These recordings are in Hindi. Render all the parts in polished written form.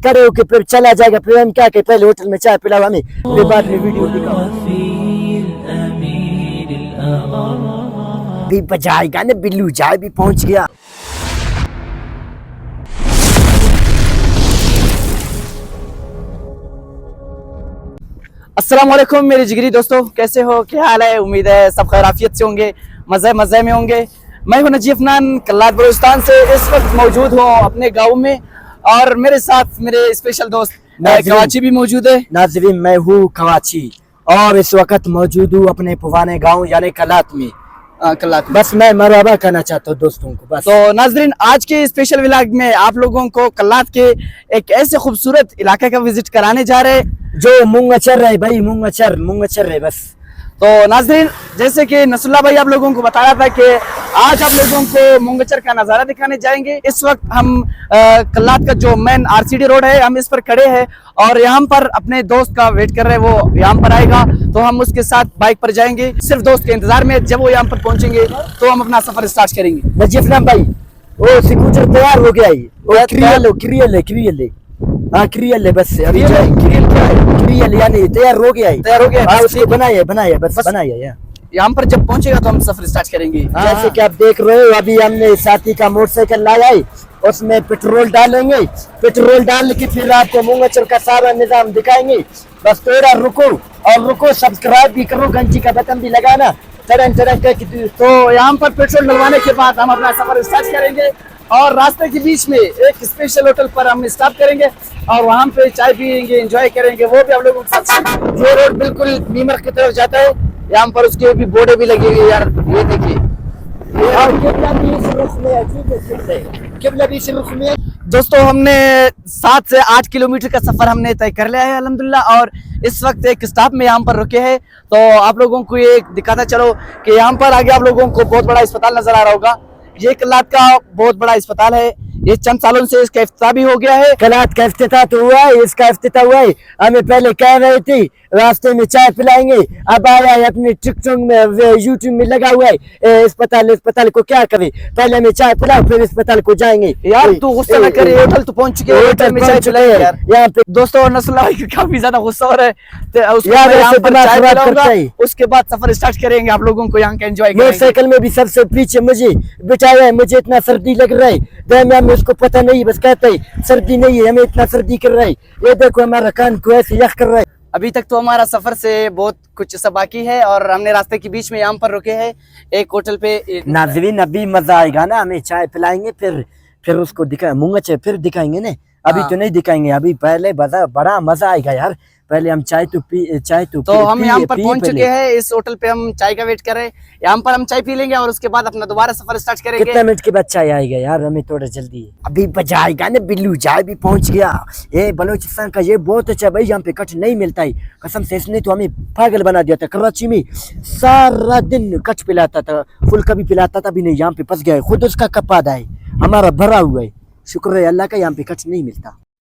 करे कि फिर चला जाएगा, फिर हम क्या करें, पहले होटल में चाय पिलाओ हमें, फिर बाद में वीडियो दिखाओ। भी बजाएगा ना बिल्लू, चाय भी पहुंच गया। अस्सलाम वालेकुम मेरे जिगरी दोस्तों, कैसे हो, क्या हाल है। उम्मीद है सब खैराफियत से होंगे, मज़े में होंगे। मैं हूं नजीफ नान, कल्लात बलूचिस्तान से इस वक्त मौजूद हूं अपने गांव में, और मेरे साथ मेरे स्पेशल दोस्त कवाची भी मौजूद है। नाजरीन, मैं हूँ कवाची और इस वक्त मौजूद हूँ अपने पुराने गाँव यानी कल्लात में। कल्लात। बस मैं मरहबा करना चाहता हूँ दोस्तों को बस। तो नाजरीन, आज के स्पेशल व्लॉग में आप लोगों को कल्लात के एक ऐसे खूबसूरत इलाके का विजिट कराने जा रहे हैं जो मूंगचर है भाई, मूंगचर है बस। तो नाजरीन, जैसे कि नसरुल्लाह भाई आप लोगों को बताया था कि आज आप लोगों को मूंगचर का नज़ारा दिखाने जाएंगे। इस वक्त हम कल्लात का जो मेन आरसीडी रोड है, हम इस पर खड़े हैं और यहाँ पर अपने दोस्त का वेट कर रहे हैं। वो यहाँ पर आएगा तो हम उसके साथ बाइक पर जाएंगे, सिर्फ दोस्त के इंतजार में। जब वो यहाँ पर पहुंचेंगे तो हम अपना सफर स्टार्ट करेंगे। नजीफ नाम भाई, वो स्कूटर तैयार हो गया है, क्रियल है बस। अभी क्रियल क्या है? क्रियल यानी तैयार हो गया है। उसको बनाया बस बनाया। यहाँ पर जब पहुंचेगा तो हम सफर स्टार्ट करेंगे। जैसे कि आप देख रहे हो, अभी हमने साथी का मोटरसाइकिल लाया है, उसमें पेट्रोल डालेंगे। पेट्रोल डाल के फिर आपको मूंगचर का सारा निजाम दिखाएंगे। बस थोड़ा रुको, सब्सक्राइब भी करो, घंटी का बटन भी लगाना। तो यहाँ पर पेट्रोल डलवाने के बाद हम अपना सफर स्टार्ट करेंगे और रास्ते के बीच में एक स्पेशल होटल पर हम स्टॉप करेंगे और वहाँ पे चाय पियेंगे, एंजॉय करेंगे। वो भी आप लोगों के साथ। ये रोड बिल्कुल नीमर की तरफ जाता है। यहाँ पर उसके भी बोर्डे भी लगी हुई है यार, ये देखिए। दोस्तों, हमने 7 से 8 किलोमीटर का सफर हमने तय कर लिया है अल्हम्दुलिल्लाह, और इस वक्त एक स्टॉप में यहाँ पर रुके हैं। तो आप लोगों को ये दिखाता चलो कि यहाँ पर आगे आप लोगों को बहुत बड़ा अस्पताल नजर आ रहा होगा। ये कल्लात का बहुत बड़ा अस्पताल है। ये चंद सालों से इसका इफ्तिताह भी हो गया है। कल्लात का इफ्तिताह तो हुआ है, इसका इफ्तिताह हुआ है। हमें पहले कह रहे थे रास्ते में चाय पिलाएंगे, अब आया है अपने टिकटॉक में, यूट्यूब में लगा हुआ है अस्पताल को क्या करे, पहले हमें चाय पिलाओ फिर अस्पताल को जाएंगे। यार तू गुस्सा न करे, होटल तो पहुंच चुके हैं, होटल में चाय पिलाएंगे यार। यहाँ पे दोस्तों नसरुल्लाह भाई काफी ज्यादा गुस्सा हो रहा है। उसके बाद सफर स्टार्ट करेंगे, आप लोगों को यहाँ का एंजॉय करेंगे। मोटरसाइकिल में भी सबसे पीछे मुझे बिठाया है, मुझे इतना सर्दी लग रहा है, उसको पता नहीं, बस कहता है सर्दी नहीं है, हमें इतना सर्दी कर रहा है। ये देखो हमारा कान को ऐसे यख कर रहा है। अभी तक तो हमारा सफर से बहुत कुछ सब बाकी है और हमने रास्ते के बीच में यहाँ पर रुके हैं एक होटल पे। नाज़रीन, अभी मजा आएगा ना, हमें चाय पिलाएंगे, फिर उसको दिखा मूंगचर फिर दिखाएंगे ना। अभी तो नहीं दिखाएंगे, अभी पहले बड़ा मजा आएगा यार। पहले हम चाय तो हम यहाँ पर पहुंच चुके हैं। इस होटल पे हम चाय का वेट कर रहे हैं। यहाँ पर हम चाय पी लेंगे और उसके बाद अपना दोबारा सफर स्टार्ट करेंगे। कितने मिनट के बाद चाय आएगा यार, हमें थोड़ा जल्दी है। अभी बजाएगा ना बिल्लू, चाय भी पहुंच गया। ये बलूचिस्तान का ये बहुत अच्छा भाई, यहाँ पे कट नहीं मिलता है कसम से। इसने तो हमें पागल बना दिया था। कराची में सारा दिन कच पिलाता था, फुल कभी पिलाता था, अभी नहीं, यहाँ पे फंस गया है। खुद उसका कप आधा है, हमारा भरा हुआ है। शुक्र है अल्लाह का, यहाँ पे कच नहीं मिलता।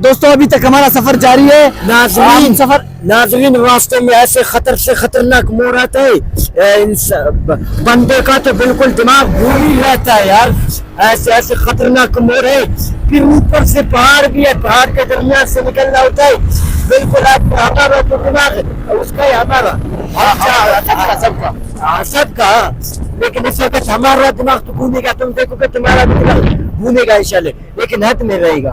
दोस्तों, अभी तक हमारा सफर जारी है। नाज़रीन, रास्ते में ऐसे खतर से खतरनाक मोड़ आता है, बंदे का तो बिल्कुल दिमाग घूम ही रहता है यार। ऐसे खतरनाक मोड़ है, फिर ऊपर से पहाड़ भी है, पहाड़ के दरमियान से निकलना होता है। बिल्कुल हमारा तो दिमाग उसका है, हमारा सबका। लेकिन इस वक्त हमारा दिमाग तो घूमेगा, तुम देखोगे तुम्हारा भी दिमाग घूमेगा इंशाल्लाह, लेकिन हद में रहेगा।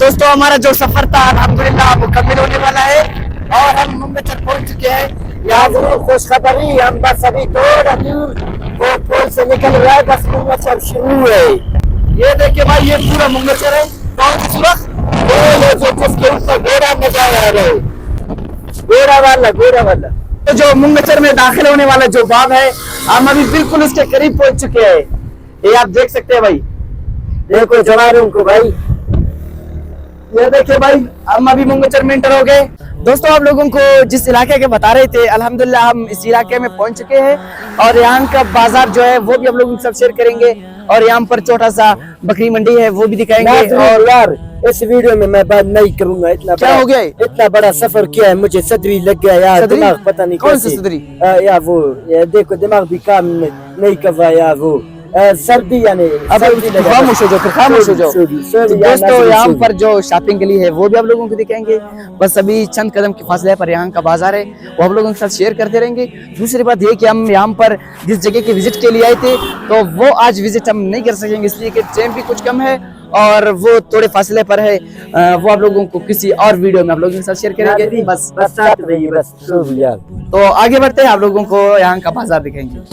दोस्तों हमारा जो सफर था अल्हम्दुलिल्लाह मुकम्मिल होने वाला है और हम मुंगचर पहुंच चुके हैं। यहाँ जरूर खुशखबरी, हम बस अभी थोड़ा दूर वो पुल से निकल रहा है, बस मुंगचर शुरू है। ये देखिए भाई, ये पूरा मुंगचर है। कौन सी सुरख? वो जो जिसके ऊपर घोड़ा नजर आ रहा है, घोड़ा वाला। तो जो मुंगचर में दाखिल होने वाला जो बाब है, हम अभी बिल्कुल उसके करीब पहुंच चुके हैं। ये आप देख सकते हैं भाई, देखो जवानों को भाई, ये देखिए भाई, हम अभी मुंगचर में एंटर हो गए। दोस्तों आप लोगों को जिस इलाके के बता रहे थे, अल्हम्दुलिल्लाह हम इस इलाके में पहुंच चुके हैं और यहाँ का बाजार जो है वो भी आप लोगों के साथ शेयर करेंगे और यहाँ पर छोटा सा बकरी मंडी है वो भी दिखाएंगे। और यार इस वीडियो में मैं बात नहीं करूंगा, इतना क्या हो गया? इतना बड़ा सफर किया है, मुझे सदरी लग गया यार, सदरी? दिमाग पता नहीं कौन सी कैसे। सदरी? यार वो देखो दिमाग भी काम नहीं कर रहा यार, वो सर्दी यानी अब सर्दी लगा। खामोश हो जाओ, फिर खामोश हो जाओ। sorry, दोस्तों यहाँ पर जो शॉपिंग के लिए है वो भी आप लोगों को दिखाएंगे। बस अभी चंद कदम के फासले पर यहाँ का बाजार है, वो आप लोगों के साथ शेयर करते रहेंगे। दूसरी बात ये कि हम यहाँ पर जिस जगह के विजिट के लिए आए थे तो वो आज विजिट हम नहीं कर सकेंगे, इसलिए कि टाइम भी कुछ कम है और वो थोड़े फासले पर है। वो आप लोगों को किसी और वीडियो में आप लोगों के साथ शेयर करेंगे। बस साथ रहिए बस यार। तो आगे बढ़ते हैं, आप लोगों को यहाँ का बाजार दिखाएंगे।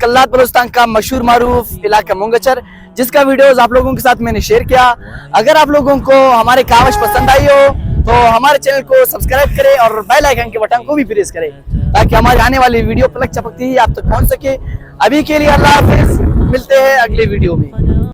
कल्लात बलूचिस्तान का मशहूर मारूफ इलाका मुंगचर, जिसका वीडियोस आप लोगों के साथ मैंने शेयर किया। अगर आप लोगों को हमारे कावश पसंद आई हो तो हमारे चैनल को सब्सक्राइब करें और बेल आइकन के बटन को भी प्रेस करें ताकि हमारी आने वाली वीडियो पलक चपकती ही आप तक पहुंच सके। अभी के लिए अल्लाह हाफिज, मिलते हैं अगले वीडियो में।